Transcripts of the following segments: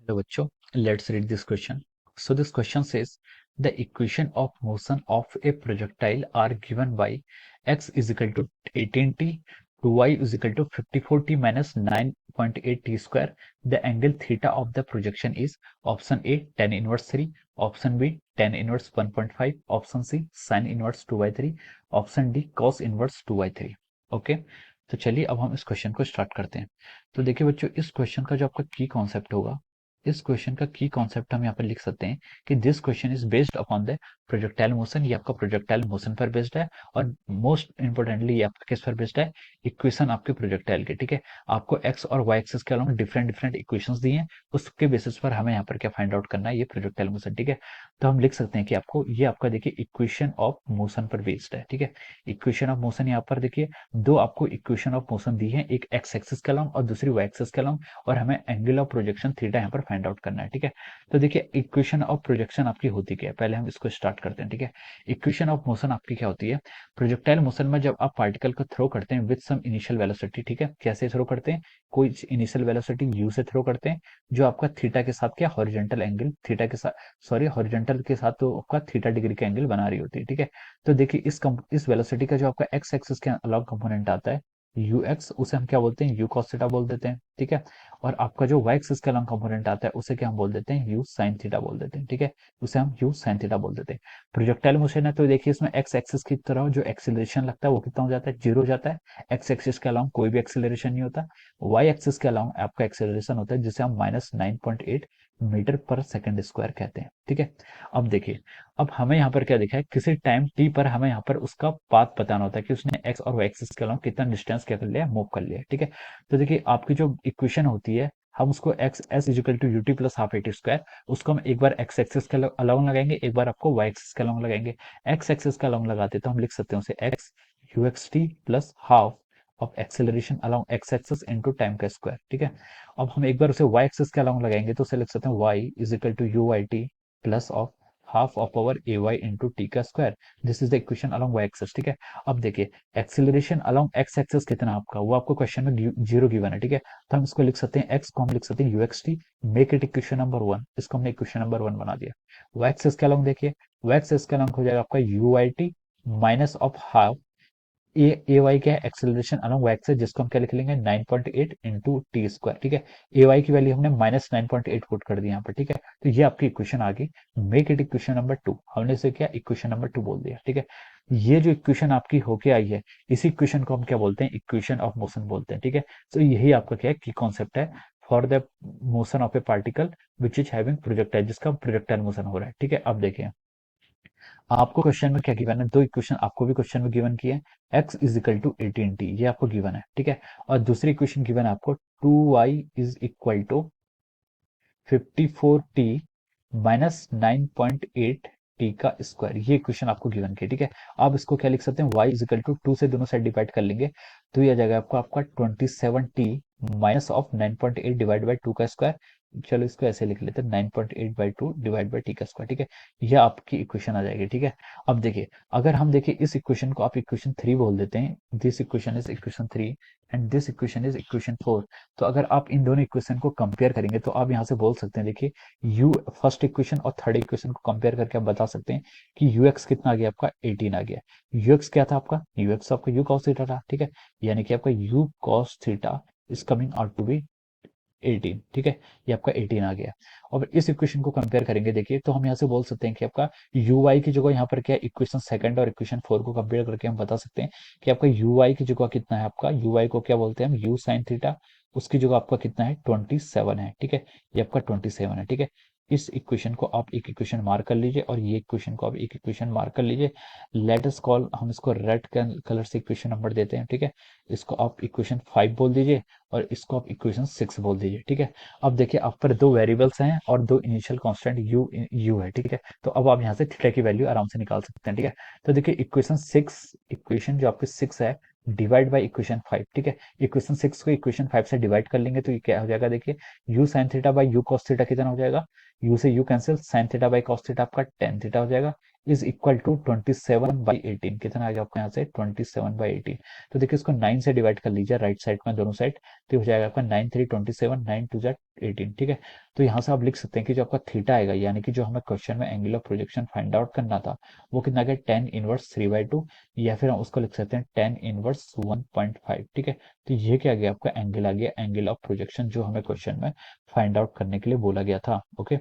Hello bachcho, let's read this question. So this question says the equation of motion of a projectile are given by x is equal to 18t to y is equal to 54t minus 9.8 t square. The angle theta of the projection is option A tan inverse 3, option B tan inverse 1.5, option C sin inverse 2/3, option D cos inverse 2/3. Okay, तो चलिए अब हम इस question को start करते हैं। तो देखिए बच्चों, इस क्वेश्चन का जो आपका की कॉन्सेप्ट होगा, इस क्वेश्चन का की कॉन्सेप्ट हम यहाँ पर लिख सकते हैं कि this question is based upon the projectile motion. ये आपका प्रोजेक्टाइल मोशन पर बेस्ड है और मोस्ट इंपोर्टेंटली ये आपका किस पर बेस्ड है, इक्वेशन आपके प्रोजेक्टाइल के। ठीक है, आपको एक्स और वाई एक्सिस के अलावा डिफरेंट डिफरेंट इक्वेशंस दिए हैं, उसके बेसिस पर हमें यहाँ पर क्या फाइंड आउट करना है, ये प्रोजेक्टाइल मोशन। ठीक है, तो हम लिख सकते हैं कि आपको ये आपका देखिए इक्वेशन ऑफ मोशन पर बेस्ड है। ठीक है, इक्वेशन ऑफ मोशन यहाँ पर देखिए दो आपको इक्वेशन ऑफ मोशन दी है, एक एक्स एक्सिस के अलावा और दूसरी वाई एक्सिस के अलावा, और हमें एंगल ऑफ प्रोजेक्शन थीटा यहाँ पर फाइंड आउट करना है। ठीक है, तो देखिए इक्वेशन ऑफ प्रोजेक्शन आपकी होती क्या है, पहले हम इसको स्टार्ट करते हैं। ठीक है, इक्वेशन ऑफ मोशन आपकी क्या होती है, प्रोजेक्टाइल मोशन में जब आप पार्टिकल को थ्रो करते हैं विद सम इनिशियल वेलोसिटी। ठीक है, कैसे थ्रो करते हैं, कोई इनिशियल वेलोसिटी u से थ्रो करते हैं, जो आपका थीटा के साथ क्या हॉरिजॉन्टल एंगल थीटा के साथ, सॉरी हॉरिजॉन्टल के साथ तो आपका थीटा डिग्री का एंगल बना रही होती है। ठीक है, तो देखिए इस वेलोसिटी का जो आपका एक्स एक्सिस के अलावा कंपोनेंट आता है यू एक्स, उसे हम क्या बोलते हैं, यू कॉस थीटा बोल देते हैं। ठीक है, और आपका जो वाई एक्सिस का लॉन्ग कंपोनेंट आता है उसे क्या हम बोल देते हैं, यू साइन थीटा बोल देते हैं। ठीक है, उसे हम यू साइन थीटा बोल देते हैं। प्रोजेक्टाइल मोशन है तो देखिए इसमें एक्स एक्सिस की तरफ जो एक्सीलरेशन लगता है वो कितना हो जाता है, जीरो हो जाता है। एक्स एक्सिस के अलावा कोई भी एक्सीलरेशन नहीं होता। वाई एक्सिस के अलावा आपका एक्सीलरेशन होता है जिसे हम -9.8 मीटर पर सेकंड स्क्वायर कहते हैं। ठीक है, अब देखिए, अब हमें यहाँ पर क्या दिखा है, किसी टाइम टी पर हमें यहाँ पर उसका पाथ बताना होता है कि उसने एक्स और वाई एक्सिस के अलावा कितना डिस्टेंस क्या कर लिया, मूव कर लिया। ठीक है, तो देखिए आपकी जो इक्वेशन होती है, हम उसको x s is equal to u t plus half a t square, उसको हम एक बार एक्स एक्सिस के अलाउंग लगाएंगे, एक बार आपको वाई एक्सिस के अलाउंग लगाएंगे। एक्स एक्सिस का अलाउंग लगाते तो हम लिख सकते हैं उसे x u x t plus half of acceleration along x axis into time का स्क्वायर। ठीक है, अब हम एक बार उसे वाई एक्सिस के अलाउंग लगाएंगे तो उसे लिख सकते हैं Y is equal to U Y T plus of half of power A Y into T का square. This is the equation along Y axis. ठीक है, अब देखिए एक्सीलरेशन अलोंग एक्स एक्सिस कितना आपका, वो आपको क्वेश्चन में जीरो गिवन है। ठीक है, तो हम इसको लिख सकते हैं एक्स को हम लिख सकते हैं u x t, make it equation number one, इसको हमने इक्वेशन नंबर वन बना दिया। वाई एक्सिस के अलोंग देखिए, वाई एक्सिस के अलोंग हो जाएगा आपका u Y t minus of half a y क्या है, एक्सेलरेशन अलोंग वाई एक्सिस, जिसको हम क्या लिख लेंगे 9.8 इंटू टी स्क्वायर। ठीक है, ए वाई की वैल्यू हमने -9.8 पुट कर दी यहाँ पर। ठीक है, तो ये आपकी इक्वेशन आ गई, make it equation number two, हमने इसे क्या इक्वेशन नंबर टू बोल दिया। ठीक है, ये जो इक्वेशन आपकी होके आई है, इसी इक्वेशन को हम क्या बोलते हैं, इक्वेशन ऑफ मोशन बोलते हैं। ठीक है, तो यही आपका क्या है की कॉन्सेप्ट है for the motion of A particle which is having projectile, जिसका प्रोजेक्टाइल मोशन हो रहा है। ठीक है, अब देखिए आपको क्वेश्चन में क्या गिवन है, दो इक्वेशन आपको भी क्वेश्चन में गिवन की है, x is equal to 18t, ये आपको गिवन है। ठीक है, और दूसरी इक्वेशन गिवन है आपको 2y is equal to 54t minus 9.8 t का स्क्वायर, ये इक्वेशन आपको गिवन की है। ठीक है, आप इसको क्या लिख सकते हैं, y इज इक्वल टू 2 से दोनों साइड डिवाइड कर लेंगे तो ये आ जाएगा आपका 27t minus of 9.8 divide by 2 का स्क्वायर। चलो इसको ऐसे लिख लेते हैं 9.8 बाई 2 डिवाइड बाई टी का स्क्वायर। ठीक है, यह आपकी इक्वेशन आ जाएगी। ठीक है, अब देखिए अगर हम देखिए इस इक्वेशन को आप इक्वेशन 3 बोल देते हैं, this equation is equation 3 and this equation is equation 4, तो अगर आप इन दोनों इक्वेशन को कंपेयर करेंगे तो आप यहाँ से बोल सकते हैं, देखिए यू फर्स्ट इक्वेशन और थर्ड इक्वेशन को कंपेयर करके आप बता सकते हैं कि यू एक्स कितना आ गया आपका 18 आ गया। यू एक्स क्या था आपका, यू एक्स आपका यू कॉस थीटा था। ठीक है, यानी कि आपका u cos theta is coming out to be 18। ठीक है, ये आपका 18 आ गया। और इस इक्वेशन को कंपेयर करेंगे देखिए तो हम यहाँ से बोल सकते हैं कि आपका यू वाई की जगह यहाँ पर क्या इक्वेशन सेकंड और इक्वेशन 4 को कंपेयर करके हम बता सकते हैं कि आपका यू वाई की जगह कितना है, आपका यू वाई को क्या बोलते हैं हम यू साइन थीटा, उसकी जगह आपका कितना है 27 है। ठीक है, ये आपका 27 है। ठीक है, इस इक्वेशन को आप एक इक्वेशन मार्क कर लीजिए और ये इक्वेशन को आप एक इक्वेशन मार्क कर लीजिए। लेट अस कॉल, हम इसको रेड कलर से इक्वेशन नंबर देते हैं। ठीक है, इसको आप इक्वेशन 5 बोल दीजिए और इसको आप इक्वेशन 6 बोल दीजिए। ठीक है, अब देखिए आप पर दो वेरिएबल्स हैं और दो इनिशियल कांस्टेंट यू है। ठीक है, तो अब आप यहाँ से थीटा की वैल्यू आराम से निकाल सकते हैं। ठीक है, तो देखिए इक्वेशन 6, इक्वेशन जो आपकी 6 है डिवाइड बाई इक्वेशन 5। ठीक है, इक्वेशन 6 को इक्वेशन 5 से डिवाइड कर लेंगे तो ये क्या हो जाएगा, देखिए you sine theta by you cos theta कितना हो जाएगा, यू से you cancel, sine theta by cos theta आपका टेन थीटा हो जाएगा, इज इक्वल टू 27/18। कितना आ गया आपका यहाँ से 27/18। तो देखिए इसको 9 से डिवाइड कर लीजिए राइट साइड में दोनों साइड, तो हो जाएगा आपका 9 3 27, 9 2 18। ठीक है, तो यहाँ से आप लिख सकते हैं कि जो आपका थीटा आएगा, यानी कि जो हमें क्वेश्चन में angle of projection find out करना था, वो कितना आ गया 10 इनवर्स 3/2, या फिर हम उसको लिख सकते हैं 10 इनवर्स 1.5। ठीक है, तो ये क्या आ गया आपका एंगल आ गया, एंगल ऑफ प्रोजेक्शन जो हमें क्वेश्चन में फाइंड आउट करने के लिए बोला गया था। Okay,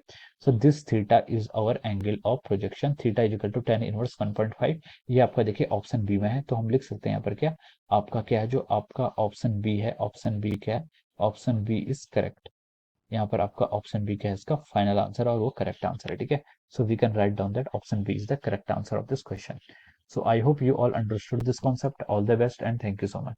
so this theta is our angle of projection, theta is equal to 10 inverse 1.5। ये आपका देखिए ऑप्शन बी में है, तो हम लिख सकते हैं यहाँ पर क्या, आपका क्या है, जो आपका ऑप्शन बी है, ऑप्शन बी क्या है, ऑप्शन बी इज करेक्ट। यहाँ पर आपका ऑप्शन बी क्या है इसका फाइनल आंसर, और वो करेक्ट आंसर है। ठीक है, so we can write down that option B is the correct answer of this question. So I hope you all understood this concept. All the best and thank you so much.